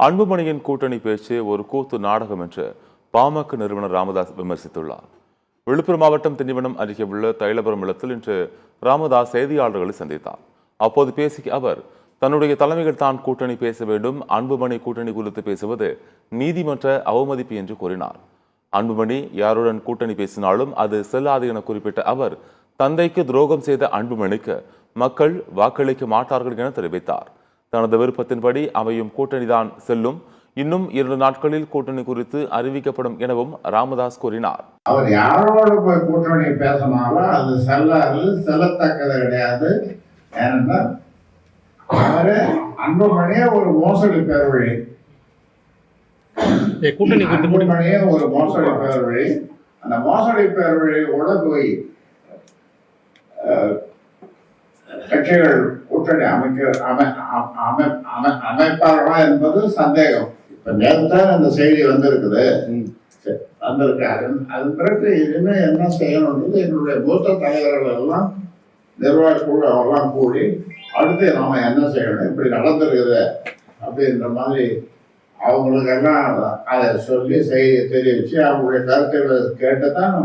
அன்புமணியின் கூட்டணி பேச்சு ஒரு கூத்து நாடகம் என்று பாமக நிறுவனர் ராமதாஸ் விமர்சித்துள்ளார். விழுப்புரம் மாவட்டம் திண்டிவனம் அருகே உள்ள தைலபுரம் இல்லத்தில் இன்று ராமதாஸ் செய்தியாளர்களை சந்தித்தார். அப்போது பேசிய அவர், தன்னுடைய தலைமையில் தான் கூட்டணி பேச வேண்டும், அன்புமணி கூட்டணி குறித்து பேசுவது நீதிமன்ற அவமதிப்பு என்று கூறினார். அன்புமணி யாருடன் கூட்டணி பேசினாலும் அது செல்லாது என குறிப்பிட்ட அவர், தந்தைக்கு துரோகம் செய்த அன்புமணிக்கு மக்கள் வாக்களிக்க மாட்டார்கள் என தெரிவித்தார். தனது விருப்பத்தின்படி அமையும் கூட்டணிதான் செல்லும், இன்னும் 2 நாட்களில் கூட்டணி குறித்து அறிவிக்கப்படும் எனவும் ராமதாஸ் கூறினார். அவர் யாரோடு போய் கூட்டணி பேசினாலும் அது செல்லாது, செல்லத்தக்கது கிடையாது. ஏனென்றால் அவரு அன்புமணியே ஒரு மோசடி பேர்வழி, அன்புமணியே ஒரு மோசடி பேர்வழி. அந்த மோசடி பேர்வழியோட போய் கட்சிகள் கூட்டணி அமைப்பார்களா என்பது சந்தேகம். இப்ப நேரத்தான் அந்த செய்தி வந்திருக்குது, வந்திருக்காரு. அதன் பிறகு இனிமே என்ன செய்யணுன்றது என்னுடைய மூத்த தலைவர்கள் எல்லாம் நிர்வாக குழு அவெல்லாம் கூடி அடுத்து நாம என்ன செய்யணும், இப்படி நடந்திருக்குது அப்படின்ற மாதிரி அவங்களுக்கெல்லாம் அதை சொல்லி செய்தி தெரிவிச்சு அவங்களுடைய கருத்துக்களை கேட்டு தான்